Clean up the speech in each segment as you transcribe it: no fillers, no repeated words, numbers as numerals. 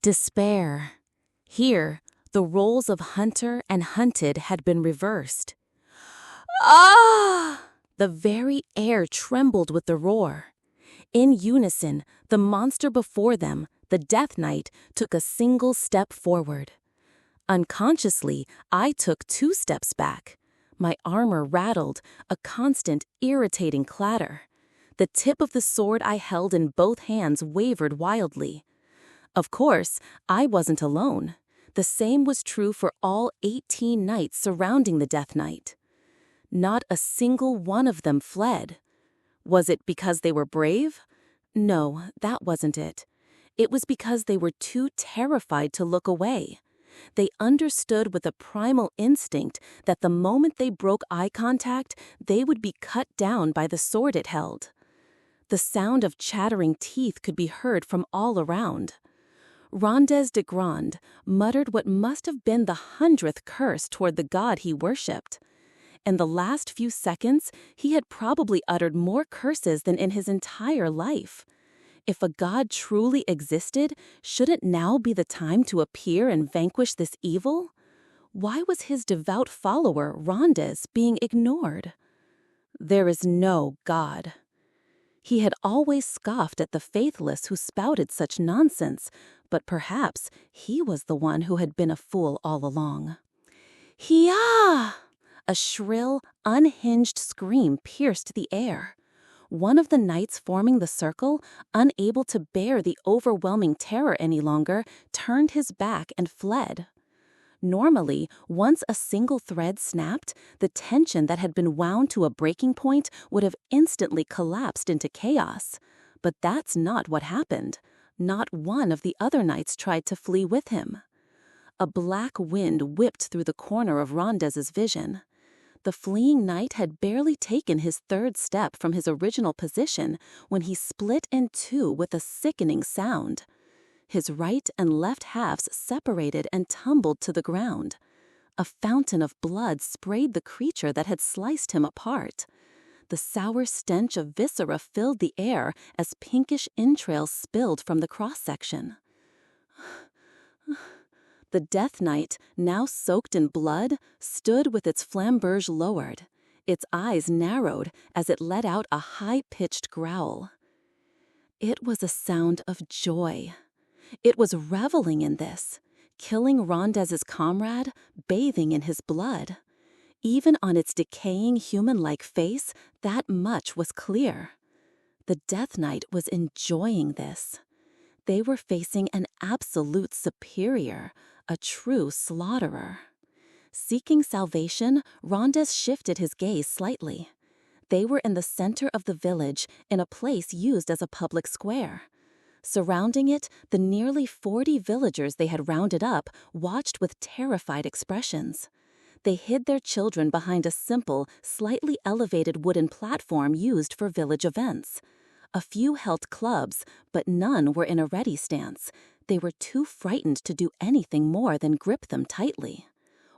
Despair. Here, the roles of hunter and hunted had been reversed. Ah! The very air trembled with the roar. In unison, the monster before them, the Death Knight, took a single step forward. Unconsciously, I took 2 steps back. My armor rattled, a constant, irritating clatter. The tip of the sword I held in both hands wavered wildly. Of course, I wasn't alone. The same was true for all 18 knights surrounding the Death Knight. Not a single one of them fled. Was it because they were brave? No, that wasn't it. It was because they were too terrified to look away. They understood with a primal instinct that the moment they broke eye contact, they would be cut down by the sword it held. The sound of chattering teeth could be heard from all around. Rondes de Grande muttered what must have been the 100th curse toward the god he worshipped. In the last few seconds, he had probably uttered more curses than in his entire life. If a god truly existed, shouldn't now be the time to appear and vanquish this evil? Why was his devout follower, Rondes, being ignored? There is no God. He had always scoffed at the faithless who spouted such nonsense, but perhaps he was the one who had been a fool all along. Hiya! A shrill, unhinged scream pierced the air. One of the knights forming the circle, unable to bear the overwhelming terror any longer, turned his back and fled. Normally, once a single thread snapped, the tension that had been wound to a breaking point would have instantly collapsed into chaos. But that's not what happened. Not one of the other knights tried to flee with him. A black wind whipped through the corner of Rondes's vision. The fleeing knight had barely taken his 3rd step from his original position when he split in 2 with a sickening sound. His right and left halves separated and tumbled to the ground. A fountain of blood sprayed the creature that had sliced him apart. The sour stench of viscera filled the air as pinkish entrails spilled from the cross-section. The Death Knight, now soaked in blood, stood with its flamberge lowered. Its eyes narrowed as it let out a high-pitched growl. It was a sound of joy. It was reveling in this, killing Rondes's comrade, bathing in his blood. Even on its decaying human-like face, that much was clear. The Death Knight was enjoying this. They were facing an absolute superior, a true slaughterer. Seeking salvation, Rondes shifted his gaze slightly. They were in the center of the village, in a place used as a public square. Surrounding it, the nearly 40 villagers they had rounded up watched with terrified expressions. They hid their children behind a simple, slightly elevated wooden platform used for village events. A few held clubs, but none were in a ready stance. They were too frightened to do anything more than grip them tightly.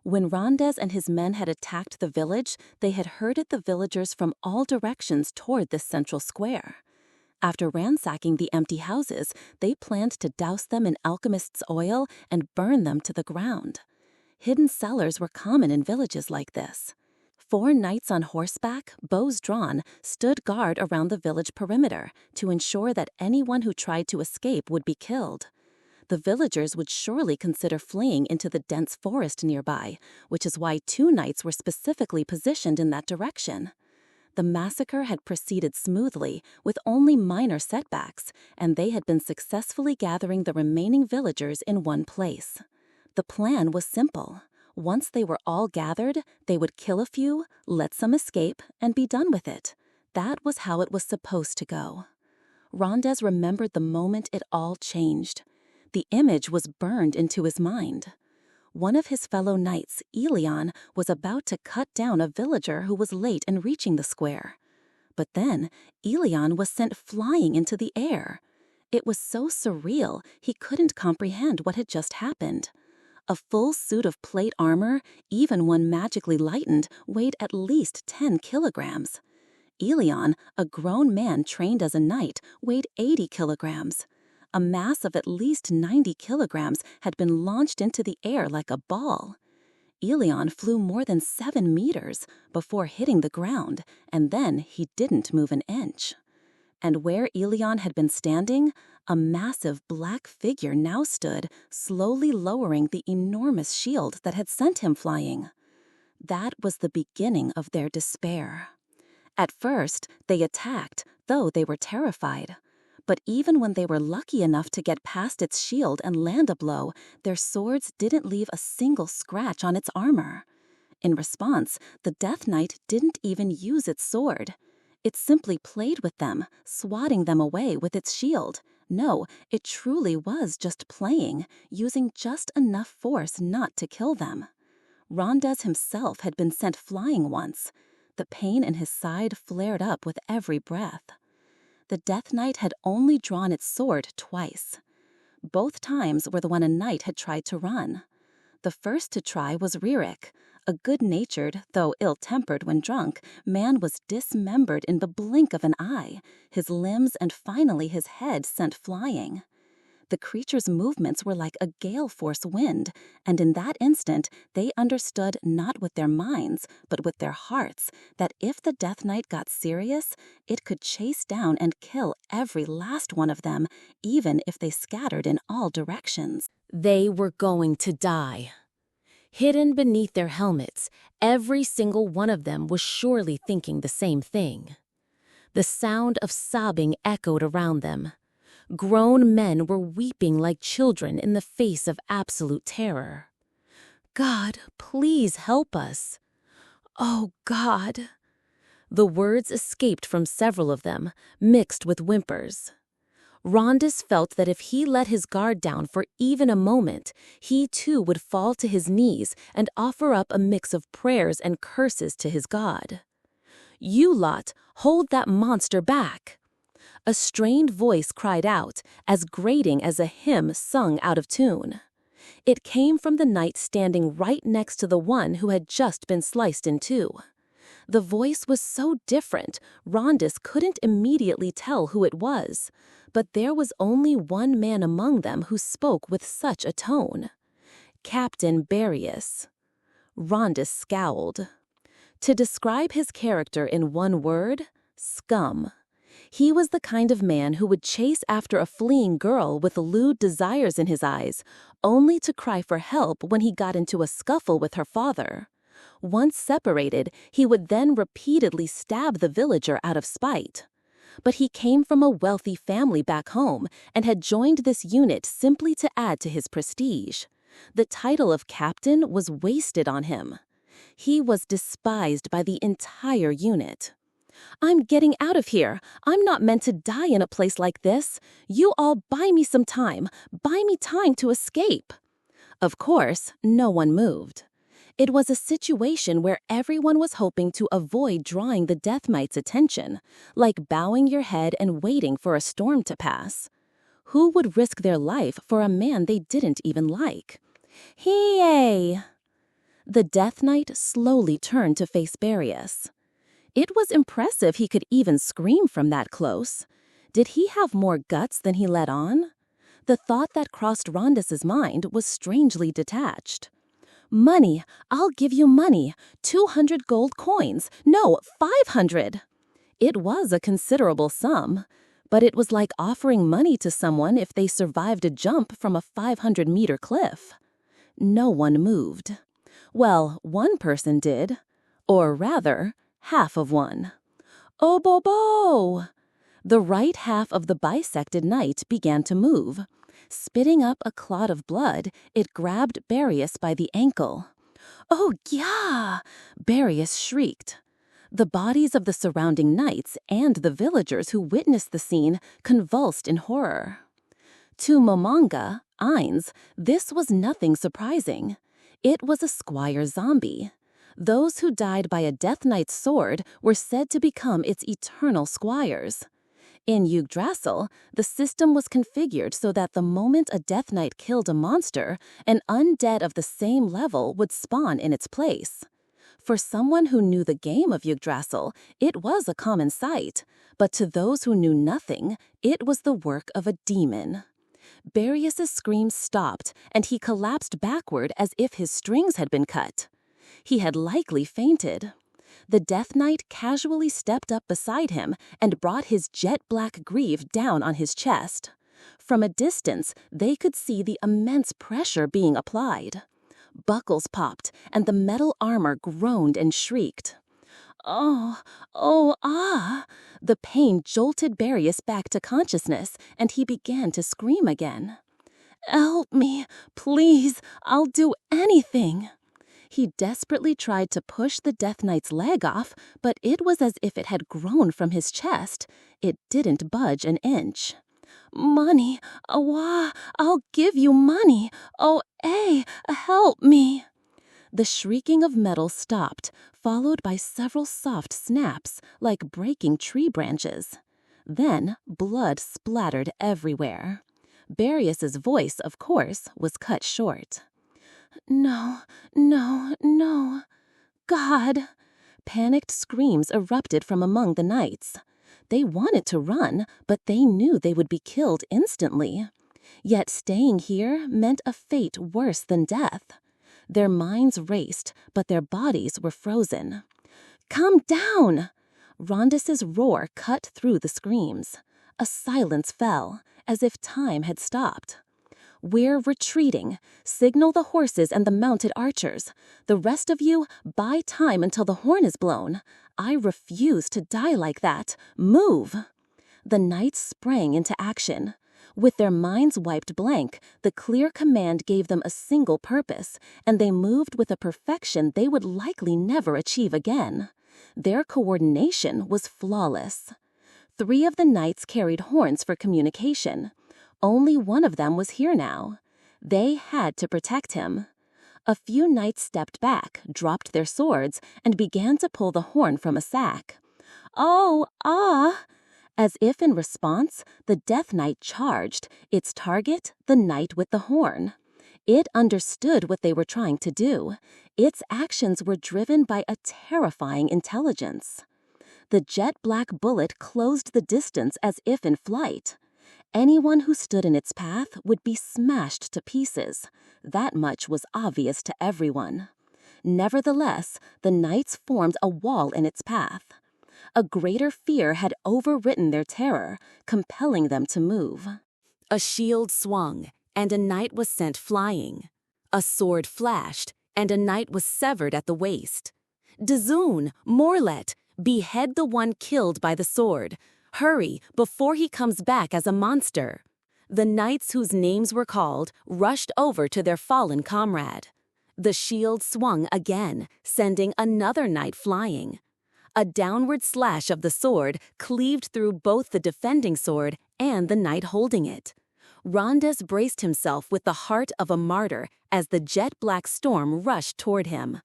When Rondes and his men had attacked the village, they had herded the villagers from all directions toward this central square. After ransacking the empty houses, they planned to douse them in alchemist's oil and burn them to the ground. Hidden cellars were common in villages like this. 4 knights on horseback, bows drawn, stood guard around the village perimeter to ensure that anyone who tried to escape would be killed. The villagers would surely consider fleeing into the dense forest nearby, which is why 2 knights were specifically positioned in that direction. The massacre had proceeded smoothly, with only minor setbacks, and they had been successfully gathering the remaining villagers in one place. The plan was simple. Once they were all gathered, they would kill a few, let some escape, and be done with it. That was how it was supposed to go. Rondes remembered the moment it all changed. The image was burned into his mind. One of his fellow knights, Elion, was about to cut down a villager who was late in reaching the square. But then, Elion was sent flying into the air. It was so surreal, he couldn't comprehend what had just happened. A full suit of plate armor, even when magically lightened, weighed at least 10 kilograms. Elion, a grown man trained as a knight, weighed 80 kilograms. A mass of at least 90 kilograms had been launched into the air like a ball. Elion flew more than 7 meters before hitting the ground, and then he didn't move an inch. And where Elion had been standing, a massive black figure now stood, slowly lowering the enormous shield that had sent him flying. That was the beginning of their despair. At first, they attacked, though they were terrified. But even when they were lucky enough to get past its shield and land a blow, their swords didn't leave a single scratch on its armor. In response, the Death Knight didn't even use its sword. It simply played with them, swatting them away with its shield. No, it truly was just playing, using just enough force not to kill them. Rondez himself had been sent flying once. The pain in his side flared up with every breath. The Death Knight had only drawn its sword twice. Both times were the when a knight had tried to run. The first to try was Ririk. A good-natured, though ill-tempered when drunk, man was dismembered in the blink of an eye, his limbs and finally his head sent flying. The creature's movements were like a gale-force wind, and in that instant they understood not with their minds, but with their hearts, that if the Death Knight got serious, it could chase down and kill every last one of them, even if they scattered in all directions. They were going to die. Hidden beneath their helmets, every single one of them was surely thinking the same thing. The sound of sobbing echoed around them. Grown men were weeping like children in the face of absolute terror. God, please help us. Oh, God. The words escaped from several of them, mixed with whimpers. Rondez felt that if he let his guard down for even a moment, he too would fall to his knees and offer up a mix of prayers and curses to his God. You lot, hold that monster back. A strained voice cried out, as grating as a hymn sung out of tune. It came from the knight standing right next to the one who had just been sliced in two. The voice was so different, Rondez couldn't immediately tell who it was, but there was only one man among them who spoke with such a tone. Captain Barrius. Rondez scowled. To describe his character in one word, scum. He was the kind of man who would chase after a fleeing girl with lewd desires in his eyes, only to cry for help when he got into a scuffle with her father. Once separated, he would then repeatedly stab the villager out of spite. But he came from a wealthy family back home and had joined this unit simply to add to his prestige. The title of captain was wasted on him. He was despised by the entire unit. I'm getting out of here. I'm not meant to die in a place like this. You all buy me some time. Buy me time to escape. Of course, no one moved. It was a situation where everyone was hoping to avoid drawing the Death Knight's attention, like bowing your head and waiting for a storm to pass. Who would risk their life for a man they didn't even like? Hey! The Death Knight slowly turned to face Barrius. It was impressive he could even scream from that close. Did he have more guts than he let on? The thought that crossed Rondez's mind was strangely detached. Money, I'll give you money. 200 gold coins. No, 500. It was a considerable sum, but it was like offering money to someone if they survived a jump from a 500-meter cliff. No one moved. Well, one person did. Or rather, half of one. Oh, Bobo! The right half of the bisected knight began to move. Spitting up a clot of blood, it grabbed Barrius by the ankle. Oh, yeah! Barrius shrieked. The bodies of the surrounding knights and the villagers who witnessed the scene convulsed in horror. To Momonga, Ainz, this was nothing surprising. It was a squire zombie. Those who died by a Death Knight's sword were said to become its eternal squires. In Yggdrasil, the system was configured so that the moment a Death Knight killed a monster, an undead of the same level would spawn in its place. For someone who knew the game of Yggdrasil, it was a common sight, but to those who knew nothing, it was the work of a demon. Barrius's screams stopped, and he collapsed backward as if his strings had been cut. He had likely fainted. The Death Knight casually stepped up beside him and brought his jet-black greave down on his chest. From a distance, they could see the immense pressure being applied. Buckles popped, and the metal armor groaned and shrieked. Oh, oh, ah! The pain jolted Barrius back to consciousness, and he began to scream again. Help me, please, I'll do anything. He desperately tried to push the Death Knight's leg off, but it was as if it had grown from his chest. It didn't budge an inch. Money, awa, I'll give you money. Oh, help me. The shrieking of metal stopped, followed by several soft snaps, like breaking tree branches. Then blood splattered everywhere. Barrius's voice, of course, was cut short. No, no, no. God! Panicked screams erupted from among the knights. They wanted to run, but they knew they would be killed instantly. Yet staying here meant a fate worse than death. Their minds raced, but their bodies were frozen. Come down! Rondus's roar cut through the screams. A silence fell, as if time had stopped. We're retreating. Signal the horses and the mounted archers. The rest of you, buy time until the horn is blown. I refuse to die like that. Move! The knights sprang into action. With their minds wiped blank, the clear command gave them a single purpose, and they moved with a perfection they would likely never achieve again. Their coordination was flawless. 3 of the knights carried horns for communication. Only one of them was here now. They had to protect him. A few knights stepped back, dropped their swords, and began to pull the horn from a sack. Oh, ah! As if in response, the Death Knight charged, its target the knight with the horn. It understood what they were trying to do. Its actions were driven by a terrifying intelligence. The jet-black bullet closed the distance as if in flight. Anyone who stood in its path would be smashed to pieces. That much was obvious to everyone. Nevertheless, the knights formed a wall in its path. A greater fear had overwritten their terror, compelling them to move. A shield swung, and a knight was sent flying. A sword flashed, and a knight was severed at the waist. Dazoon, Morlet, behead the one killed by the sword. Hurry, before he comes back as a monster. The knights whose names were called rushed over to their fallen comrade. The shield swung again, sending another knight flying. A downward slash of the sword cleaved through both the defending sword and the knight holding it. Rondus braced himself with the heart of a martyr as the jet-black storm rushed toward him.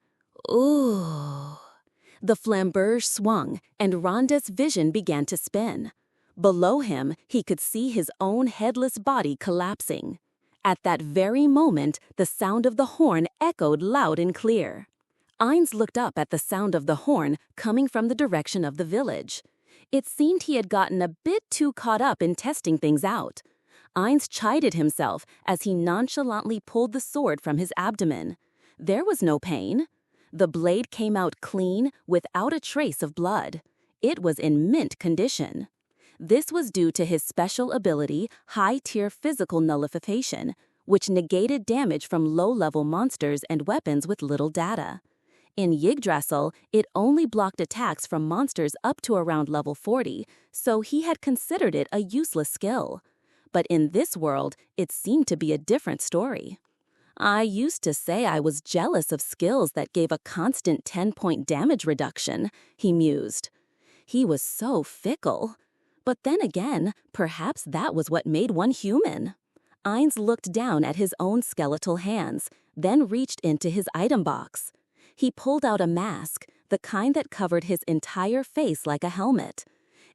Ooh! The flamberge swung, and Rondus' vision began to spin. Below him, he could see his own headless body collapsing. At that very moment, the sound of the horn echoed loud and clear. Ainz looked up at the sound of the horn coming from the direction of the village. It seemed he had gotten a bit too caught up in testing things out. Ainz chided himself as he nonchalantly pulled the sword from his abdomen. There was no pain. The blade came out clean, without a trace of blood. It was in mint condition. This was due to his special ability, high-tier physical nullification, which negated damage from low-level monsters and weapons with little data. In Yggdrasil, it only blocked attacks from monsters up to around level 40, so he had considered it a useless skill. But in this world, it seemed to be a different story. I used to say I was jealous of skills that gave a constant 10-point damage reduction, he mused. He was so fickle. But then again, perhaps that was what made one human. Ainz looked down at his own skeletal hands, then reached into his item box. He pulled out a mask, the kind that covered his entire face like a helmet.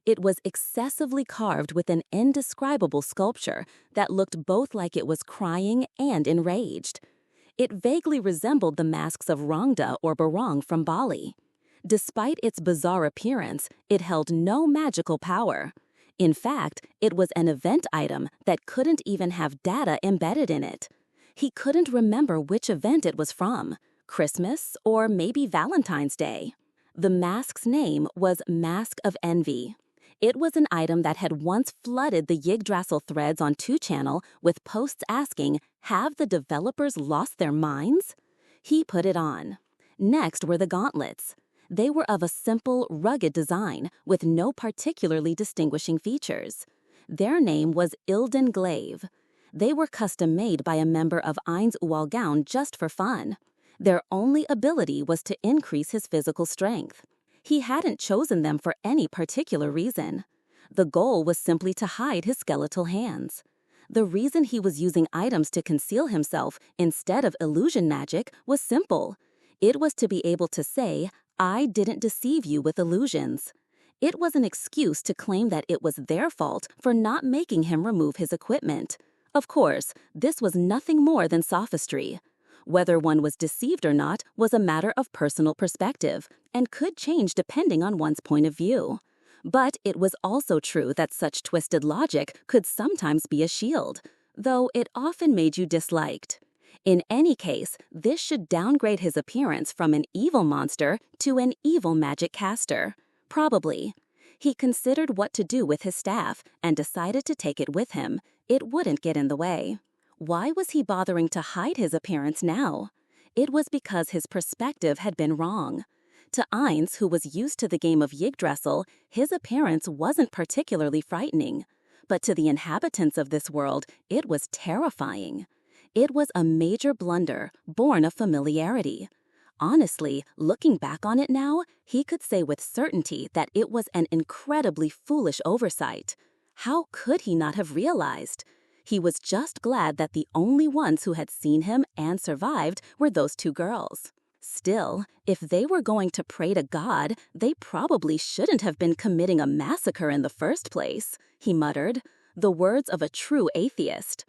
It was excessively carved with an indescribable sculpture that looked both like it was crying and enraged. It vaguely resembled the masks of Rongda or Barong from Bali. Despite its bizarre appearance, it held no magical power. In fact, it was an event item that couldn't even have data embedded in it. He couldn't remember which event it was from, Christmas or maybe Valentine's Day. The mask's name was Mask of Envy. It was an item that had once flooded the Yggdrasil threads on 2channel with posts asking, "Have the developers lost their minds?" He put it on. Next were the gauntlets. They were of a simple, rugged design with no particularly distinguishing features. Their name was Ilden Glaive. They were custom-made by a member of Ainz Ooal Gown just for fun. Their only ability was to increase his physical strength. He hadn't chosen them for any particular reason. The goal was simply to hide his skeletal hands. The reason he was using items to conceal himself instead of illusion magic was simple. It was to be able to say, "I didn't deceive you with illusions." It was an excuse to claim that it was their fault for not making him remove his equipment. Of course, this was nothing more than sophistry. Whether one was deceived or not was a matter of personal perspective and could change depending on one's point of view. But it was also true that such twisted logic could sometimes be a shield, though it often made you disliked. In any case, this should downgrade his appearance from an evil monster to an evil magic caster. Probably. He considered what to do with his staff and decided to take it with him. It wouldn't get in the way. Why was he bothering to hide his appearance now? It was because his perspective had been wrong. To Ainz, who was used to the game of Yggdrasil, his appearance wasn't particularly frightening. But to the inhabitants of this world, it was terrifying. It was a major blunder, born of familiarity. Honestly, looking back on it now, he could say with certainty that it was an incredibly foolish oversight. How could he not have realized? He was just glad that the only ones who had seen him and survived were those 2 girls. Still, if they were going to pray to God, they probably shouldn't have been committing a massacre in the first place, he muttered, the words of a true atheist.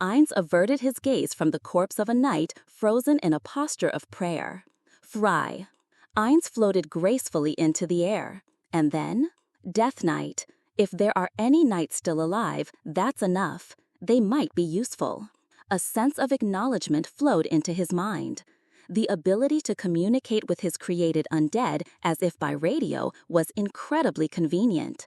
Ainz averted his gaze from the corpse of a knight frozen in a posture of prayer. Fry. Ainz floated gracefully into the air. And then? Death Knight. If there are any knights still alive, that's enough. They might be useful. A sense of acknowledgement flowed into his mind. The ability to communicate with his created undead as if by radio was incredibly convenient.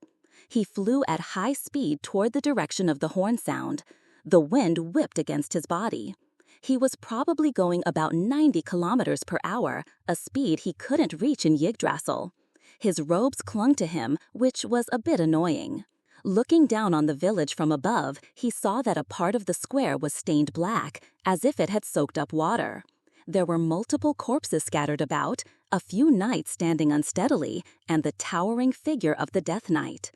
He flew at high speed toward the direction of the horn sound. The wind whipped against his body. He was probably going about 90 kilometers per hour, a speed he couldn't reach in Yggdrasil. His robes clung to him, which was a bit annoying. Looking down on the village from above, he saw that a part of the square was stained black, as if it had soaked up water. There were multiple corpses scattered about, a few knights standing unsteadily, and the towering figure of the Death Knight.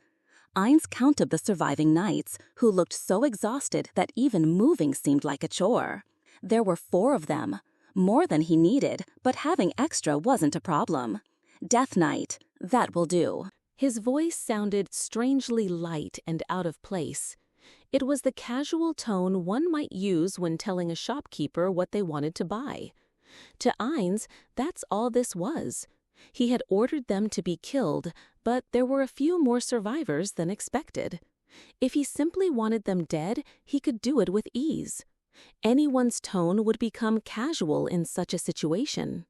Ainz counted the surviving knights, who looked so exhausted that even moving seemed like a chore. There were 4 of them, more than he needed, but having extra wasn't a problem. Death Knight, that will do. His voice sounded strangely light and out of place. It was the casual tone one might use when telling a shopkeeper what they wanted to buy. To Ainz, that's all this was. He had ordered them to be killed, but there were a few more survivors than expected. If he simply wanted them dead, he could do it with ease. Anyone's tone would become casual in such a situation.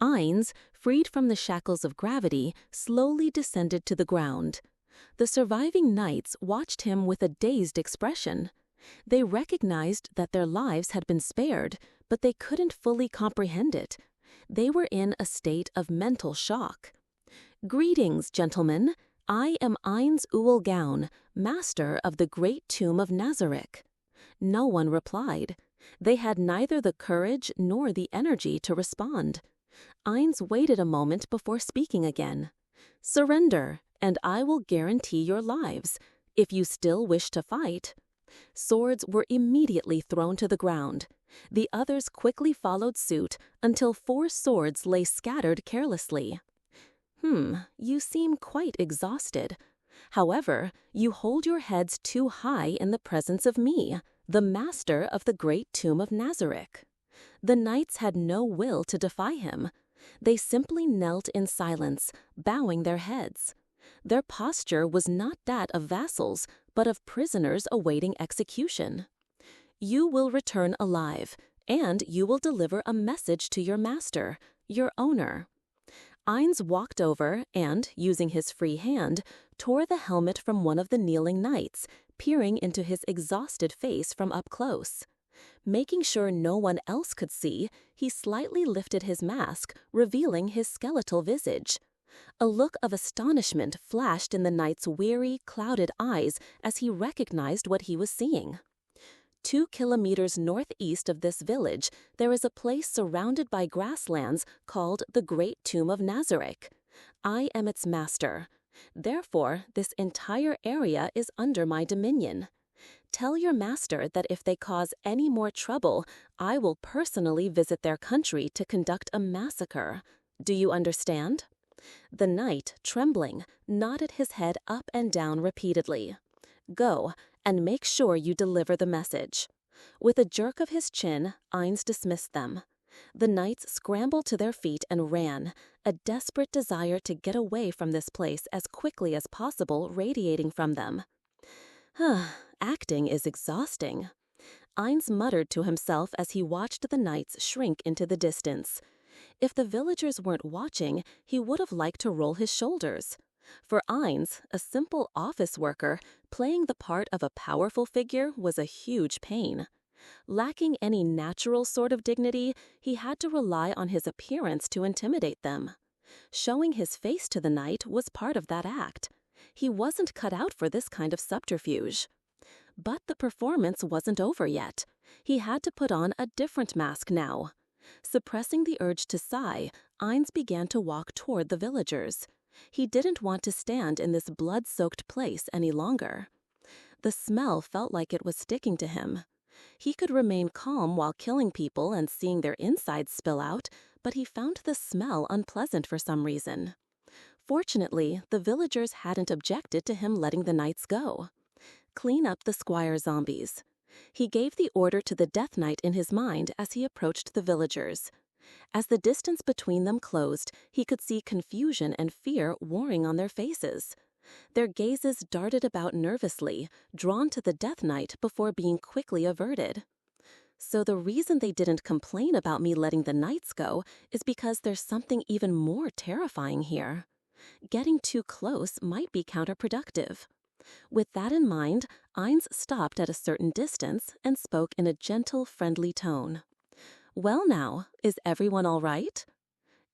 Ainz, freed from the shackles of gravity, slowly descended to the ground. The surviving knights watched him with a dazed expression. They recognized that their lives had been spared, but they couldn't fully comprehend it. They were in a state of mental shock. "Greetings, gentlemen. I am Ainz Ooal Gown, master of the great tomb of Nazarick." No one replied. They had neither the courage nor the energy to respond. Ainz waited a moment before speaking again. "Surrender, and I will guarantee your lives, if you still wish to fight." Swords were immediately thrown to the ground. The others quickly followed suit until 4 swords lay scattered carelessly. You seem quite exhausted. However, you hold your heads too high in the presence of me, the master of the great tomb of Nazarick." The knights had no will to defy him. They simply knelt in silence, bowing their heads. Their posture was not that of vassals, but of prisoners awaiting execution. You will return alive, and you will deliver a message to your master, your owner. Ainz walked over and, using his free hand, tore the helmet from one of the kneeling knights, peering into his exhausted face from up close. Making sure no one else could see, he slightly lifted his mask, revealing his skeletal visage. A look of astonishment flashed in the knight's weary, clouded eyes as he recognized what he was seeing. 2 kilometers northeast of this village, there is a place surrounded by grasslands called the Great Tomb of Nazareth. I am its master. Therefore, this entire area is under my dominion. Tell your master that if they cause any more trouble, I will personally visit their country to conduct a massacre. Do you understand? The knight, trembling, nodded his head up and down repeatedly. Go, and make sure you deliver the message. With a jerk of his chin, Ainz dismissed them. The knights scrambled to their feet and ran, a desperate desire to get away from this place as quickly as possible radiating from them. Acting is exhausting. Ainz muttered to himself as he watched the knights shrink into the distance. If the villagers weren't watching, he would have liked to roll his shoulders. For Ainz, a simple office worker, playing the part of a powerful figure was a huge pain. Lacking any natural sort of dignity, he had to rely on his appearance to intimidate them. Showing his face to the knight was part of that act. He wasn't cut out for this kind of subterfuge. But the performance wasn't over yet. He had to put on a different mask now. Suppressing the urge to sigh, Ainz began to walk toward the villagers. He didn't want to stand in this blood-soaked place any longer. The smell felt like it was sticking to him. He could remain calm while killing people and seeing their insides spill out, but he found the smell unpleasant for some reason. Fortunately, the villagers hadn't objected to him letting the knights go. Clean up the squire zombies. He gave the order to the Death Knight in his mind as he approached the villagers. As the distance between them closed, he could see confusion and fear warring on their faces. Their gazes darted about nervously, drawn to the Death Knight before being quickly averted. So the reason they didn't complain about me letting the knights go is because there's something even more terrifying here. Getting too close might be counterproductive. With that in mind, Ainz stopped at a certain distance and spoke in a gentle, friendly tone. Well now, is everyone all right?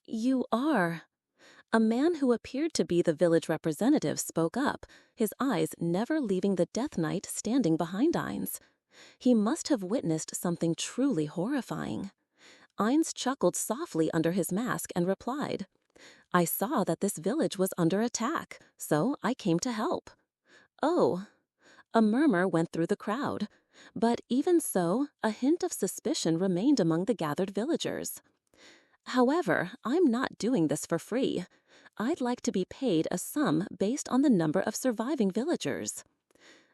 You are. A man who appeared to be the village representative spoke up, his eyes never leaving the Death Knight standing behind Ainz. He must have witnessed something truly horrifying. Ainz chuckled softly under his mask and replied, I saw that this village was under attack, so I came to help. Oh. A murmur went through the crowd. But even so, a hint of suspicion remained among the gathered villagers. However, I'm not doing this for free. I'd like to be paid a sum based on the number of surviving villagers.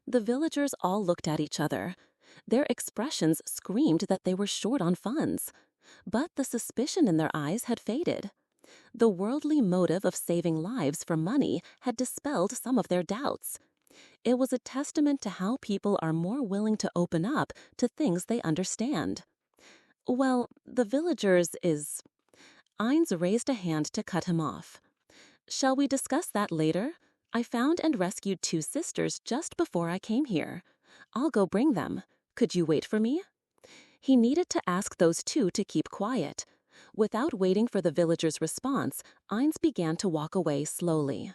The villagers all looked at each other. Their expressions screamed that they were short on funds. But the suspicion in their eyes had faded. The worldly motive of saving lives for money had dispelled some of their doubts. It was a testament to how people are more willing to open up to things they understand. Well, the villagers is... Ainz raised a hand to cut him off. Shall we discuss that later? I found and rescued 2 sisters just before I came here. I'll go bring them. Could you wait for me? He needed to ask those 2 to keep quiet. Without waiting for the villagers' response, Ainz began to walk away slowly.